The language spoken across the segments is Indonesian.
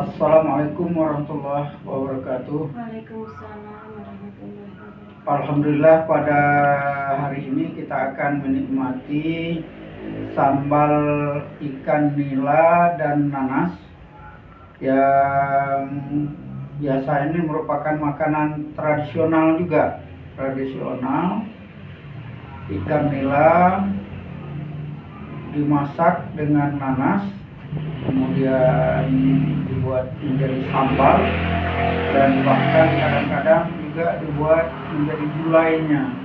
Assalamualaikum warahmatullahi wabarakatuh. Waalaikumsalam warahmatullahi wabarakatuh. Alhamdulillah, pada hari ini kita akan menikmati sambal ikan nila dan nanas yang biasa ini merupakan makanan tradisional juga. Ikan nila dimasak dengan nanas, kemudian dibuat menjadi sambal, dan bahkan kadang-kadang juga dibuat menjadi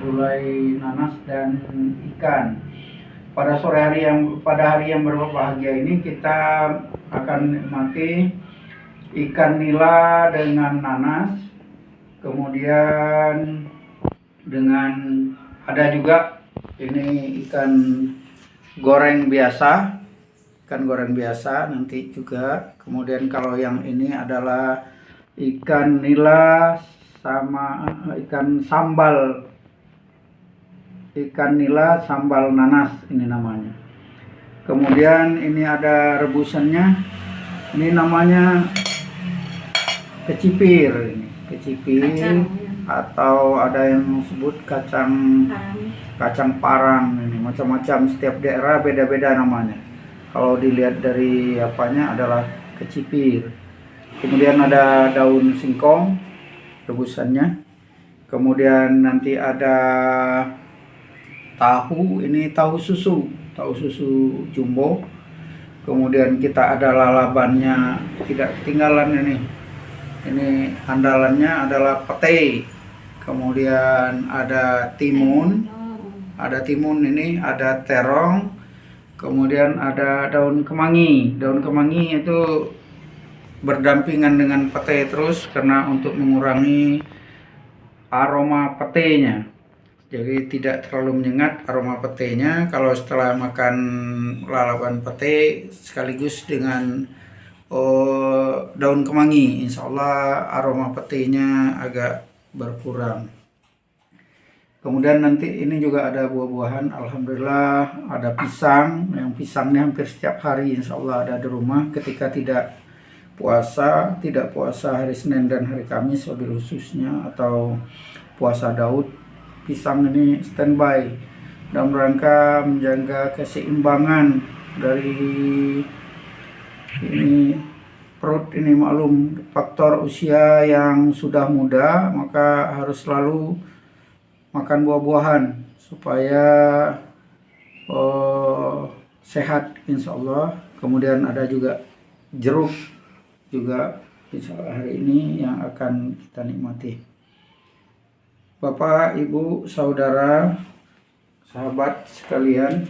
gulai nanas dan ikan. Pada hari yang berbahagia ini kita akan menikmati ikan nila dengan nanas, kemudian dengan ada juga ini ikan goreng biasa nanti juga. Kemudian kalau yang ini adalah ikan nila sama ikan nila sambal nanas, ini namanya. Kemudian ini ada rebusannya, ini namanya kecipir, atau ada yang sebut kacang parang. Ini macam-macam, setiap daerah beda-beda namanya. Kalau dilihat dari apanya adalah kecipir. Kemudian ada daun singkong rebusannya. Kemudian nanti ada tahu, ini tahu susu jumbo. Kemudian kita ada lalabannya, tidak ketinggalan ini. Ini andalannya adalah pete. Kemudian ada timun ini, ada terong. Kemudian ada daun kemangi. Daun kemangi itu berdampingan dengan pete terus karena untuk mengurangi aroma petenya. Jadi tidak terlalu menyengat aroma petenya kalau setelah makan lalapan pete sekaligus dengan daun kemangi. Insya Allah aroma petenya agak berkurang. Kemudian nanti ini juga ada buah-buahan. Alhamdulillah ada pisang. Yang pisangnya hampir setiap hari insya Allah ada di rumah. Ketika tidak puasa hari Senin dan hari Kamis wabil khususnya, atau puasa Daud, pisang ini standby dalam rangka menjaga keseimbangan dari ini perut. Ini maklum faktor usia yang sudah muda, maka harus selalu makan buah-buahan supaya sehat insya Allah. Kemudian ada juga jeruk juga insya Allah hari ini yang akan kita nikmati. Bapak, Ibu, Saudara, sahabat sekalian,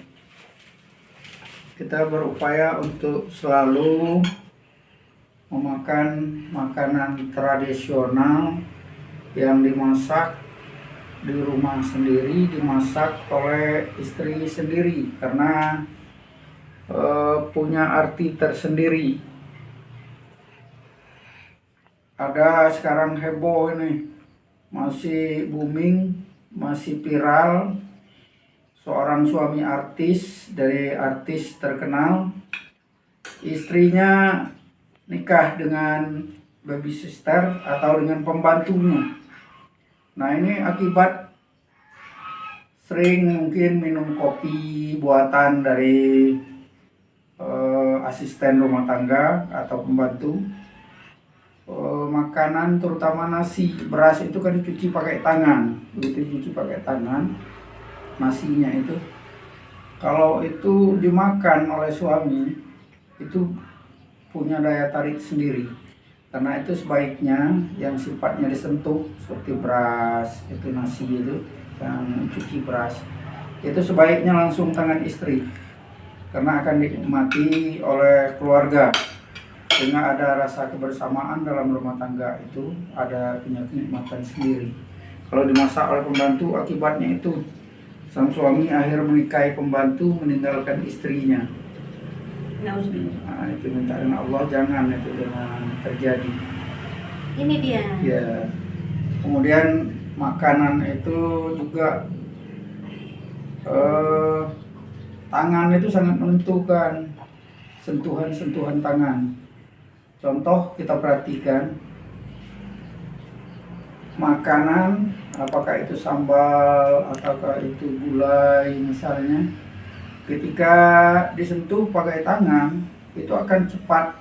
kita berupaya untuk selalu memakan makanan tradisional yang dimasak di rumah sendiri, dimasak oleh istri sendiri, karena punya arti tersendiri. Ada sekarang heboh ini, masih booming, masih viral, seorang suami artis dari artis terkenal, istrinya nikah dengan baby sister atau dengan pembantunya. Nah, ini akibat sering mungkin minum kopi buatan dari asisten rumah tangga atau pembantu. Makanan terutama nasi, beras itu kan dicuci pakai tangan. Begitu dicuci pakai tangan, nasinya itu kalau itu dimakan oleh suami itu punya daya tarik sendiri. Karena itu sebaiknya yang sifatnya disentuh seperti beras, itu nasi itu yang cuci beras, itu sebaiknya langsung tangan istri, karena akan dinikmati oleh keluarga, sehingga ada rasa kebersamaan dalam rumah tangga, itu ada punya kenikmatan sendiri. Kalau dimasak oleh pembantu, akibatnya itu sang suami akhir menikahi pembantu, meninggalkan istrinya. Nah, itu minta dengan Allah jangan terjadi. Ini dia. Ya. Kemudian makanan itu juga tangan itu sangat menentukan, sentuhan tangan. Contoh kita perhatikan makanan, apakah itu sambal ataukah itu gulai misalnya, ketika disentuh pakai tangan itu akan cepat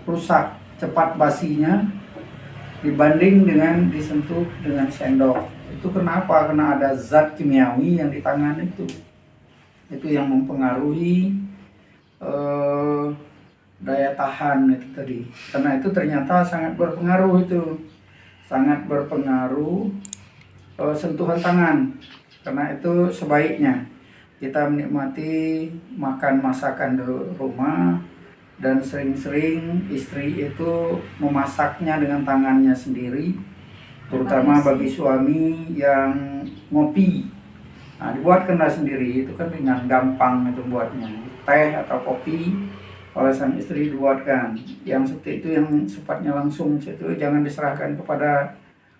rusak, cepat basinya dibanding dengan disentuh dengan sendok. Itu kenapa? Karena ada zat kimiawi yang di tangan itu yang mempengaruhi daya tahan itu tadi. Karena itu ternyata sangat berpengaruh, sangat berpengaruh sentuhan tangan. Karena itu sebaiknya kita menikmati makan masakan di rumah, dan sering-sering istri itu memasaknya dengan tangannya sendiri, terutama bagi suami yang ngopi. Nah, dibuatkanlah sendiri, itu kan dengan gampang itu buatnya. Teh atau kopi oleh sang istri dibuatkan. Yang seperti itu yang sifatnya langsung, itu jangan diserahkan kepada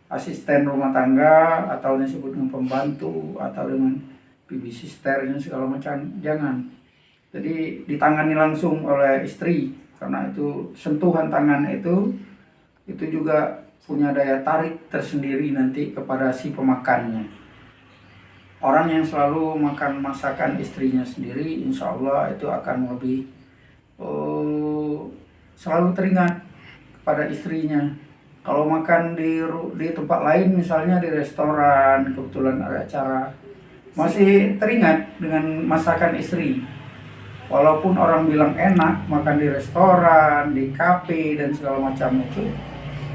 asisten rumah tangga atau disebut dengan pembantu atau dengan bibi sister dan segala macam, jangan. Jadi ditangani langsung oleh istri, karena itu sentuhan tangan itu juga punya daya tarik tersendiri nanti kepada si pemakannya. Orang yang selalu makan masakan istrinya sendiri, insya Allah itu akan lebih selalu teringat kepada istrinya. Kalau makan di tempat lain, misalnya di restoran, kebetulan ada acara, masih teringat dengan masakan istri. Walaupun orang bilang enak makan di restoran, di kafe dan segala macam itu,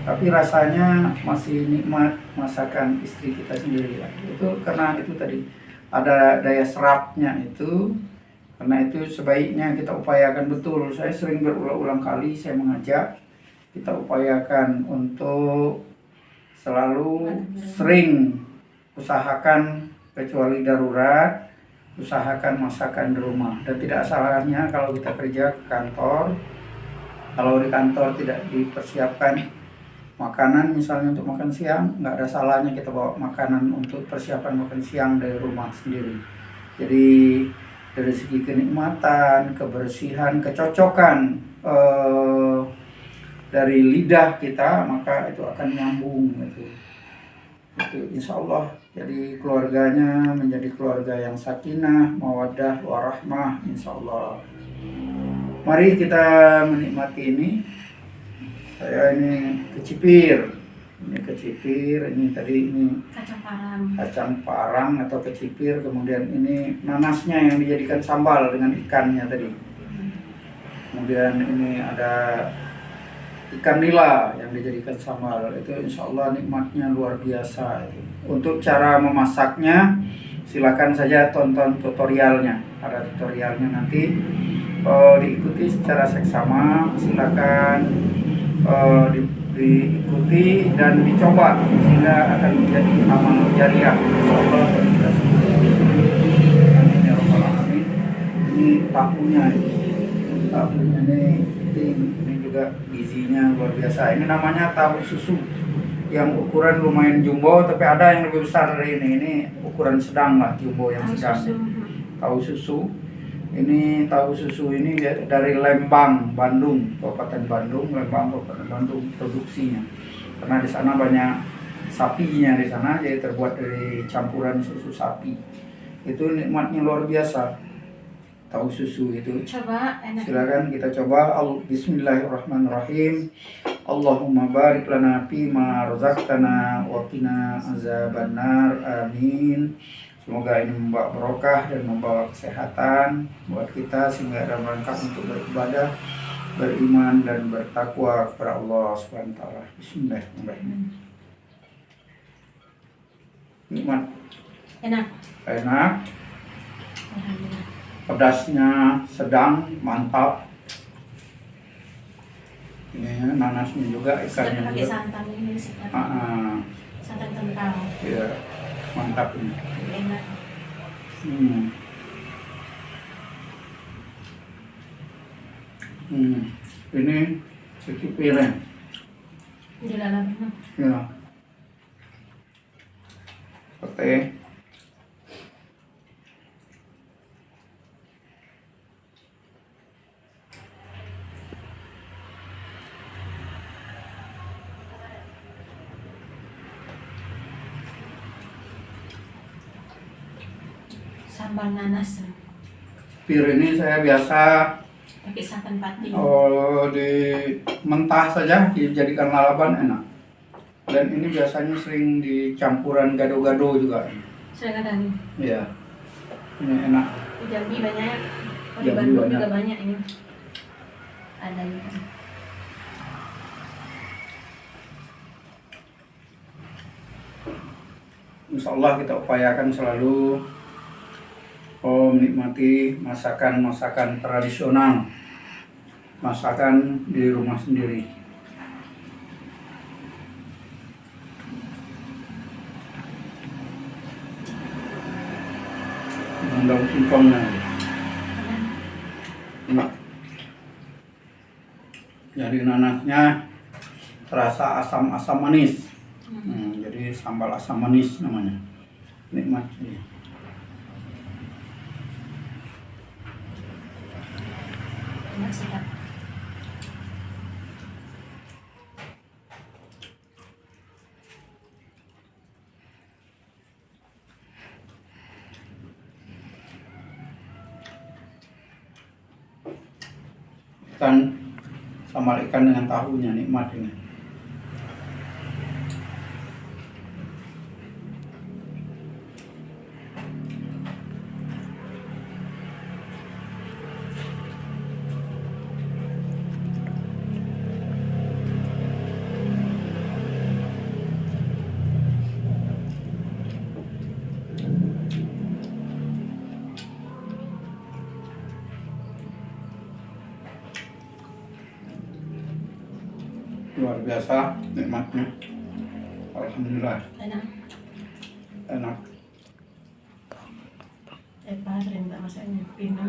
tapi rasanya masih nikmat masakan istri kita sendiri. Itu karena itu tadi ada daya serapnya itu. Karena itu sebaiknya kita upayakan betul. Saya sering berulang-ulang kali saya mengajak kita upayakan untuk selalu sering usahakan, kecuali darurat, usahakan masakan di rumah. Dan tidak salahnya kalau kita kerja ke kantor, kalau di kantor tidak dipersiapkan makanan misalnya untuk makan siang, nggak ada salahnya kita bawa makanan untuk persiapan makan siang dari rumah sendiri. Jadi dari segi kenikmatan, kebersihan, kecocokan dari lidah kita, maka itu akan nyambung itu insya Allah. Jadi keluarganya menjadi keluarga yang sakinah, mawaddah, warahmah, insya Allah. Mari kita menikmati ini. Saya ini kecipir, ini tadi ini kacang parang atau kecipir, kemudian ini nanasnya yang dijadikan sambal dengan ikannya tadi. Kemudian ini ada ikan nila yang dijadikan sambal, itu insya Allah nikmatnya luar biasa. Untuk cara memasaknya silakan saja tonton tutorialnya, ada tutorialnya nanti diikuti secara seksama, silakan diikuti dan dicoba sehingga akan menjadi amal jariah insyaallah. Amin ya rabbal alamin. Ini tahunya ini juga gizinya luar biasa. Ini namanya tahu susu yang ukuran lumayan jumbo, tapi ada yang lebih besar dari ini. Ini ukuran sedang lah, jumbo yang sedang. Tahu susu. Ini tahu susu ini dari Lembang, Bandung, Kabupaten Bandung, Lembang, Kabupaten Bandung produksinya. Karena di sana banyak sapinya di sana, jadi terbuat dari campuran susu sapi. Itu nikmatnya luar biasa. Tahu susu itu. Coba, enak. Silakan kita coba. Bismillahirrahmanirrahim. Allahumma barik lana fima razaqtana wa qina azabannar. Amin. Semoga ini membawa barokah dan membawa kesehatan buat kita sehingga dalam rangka untuk beribadah, beriman dan bertakwa kepada Allah Subhanahu wa taala. Bismillahirrahmanirrahim. Nikmat. Enak. Alhamdulillah. Pedasnya sedang, mantap. Ini nanasnya juga, ikannya pakai juga. santan ini sih. Santan kental. Iya, mantap ini. Enak. Ini kecipirnya. Di dalam. Ya. Oke. sambal nanas. Pir ini saya biasa Pakai santan pati. di mentah saja dijadikan lalapan enak. Dan ini biasanya sering dicampuran gado-gado juga. Saya ada nih. Iya. Ini enak. Di Jambi banyak. Oh, di Jambi Bandung banyak. juga banyak ini. Ada juga. Insya Allah kita upayakan selalu menikmati masakan-masakan tradisional, masakan di rumah sendiri. Dengan daun singkongnya enak. Jadi nanasnya terasa asam-asam manis. Jadi sambal asam manis namanya. Nikmat. Enak sedap. Ikan sambal ikan dengan tahunya nikmat ini. Luar biasa nikmatnya. Alhamdulillah Enak. enak. Pas sering tak masaknya. Pina.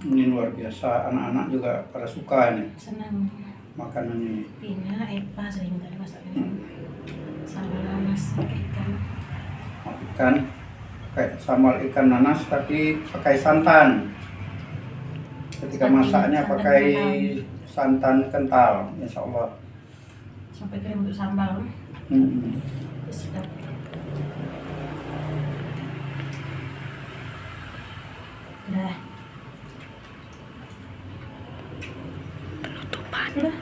Ini luar biasa, anak-anak juga pada suka ini Senang. makanan ini. Pina, Epa sering tak masaknya. Sambal nanas ikan. Ikan kayak sambal ikan nanas tapi pakai santan. Ketika masaknya pakai santan kental, insya Allah. Sampai krim untuk sambal. Sedap. Udah. Udah.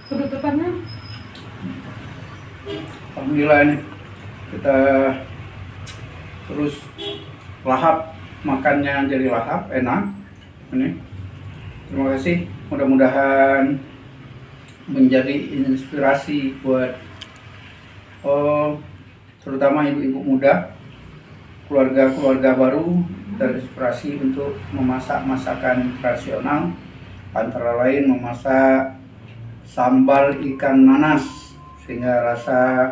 Penutupannya. Alhamdulillah ini kita terus lahap, makannya jadi lahap, enak. Ini terima kasih, mudah-mudahan menjadi inspirasi buat terutama ibu-ibu muda, keluarga-keluarga baru, terinspirasi untuk memasak masakan tradisional, antara lain memasak sambal ikan nanas sehingga rasa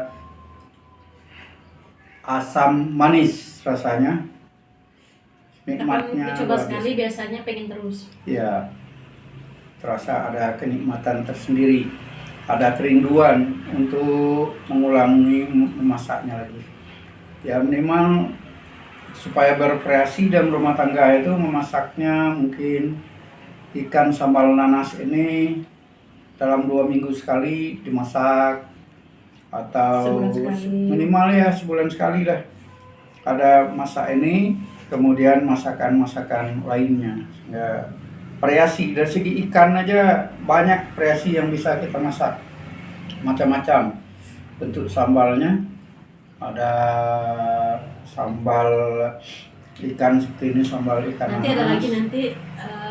asam manis rasanya. Nikmatnya Dicoba luar sekali biasa. biasanya pengen terus. Ya, terasa ada kenikmatan tersendiri, ada kerinduan untuk mengulangi memasaknya lagi. Ya minimal supaya berkreasi dalam rumah tangga itu memasaknya mungkin ikan sambal nanas ini dalam 2 minggu sekali dimasak atau Sebulan sekali. minimal ya sebulan sekali lah. Ada masak ini, kemudian masakan-masakan lainnya. Ya, variasi dari segi ikan aja banyak variasi yang bisa kita masak, macam-macam bentuk sambalnya. Ada sambal ikan seperti ini, sambal ikan Nanti nanas. ada lagi nanti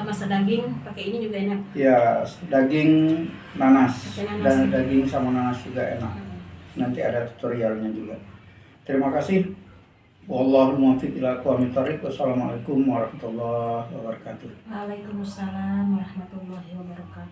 masak daging pakai ini juga enak. Ya, daging nanas Pakai nanas. dan daging sama nanas juga enak. Nanti ada tutorialnya juga. Terima kasih. Wallahul muwaffiq ila aqwamit thoriq. Wassalamualaikum warahmatullahi wabarakatuh. Waalaikumsalam warahmatullahi wabarakatuh.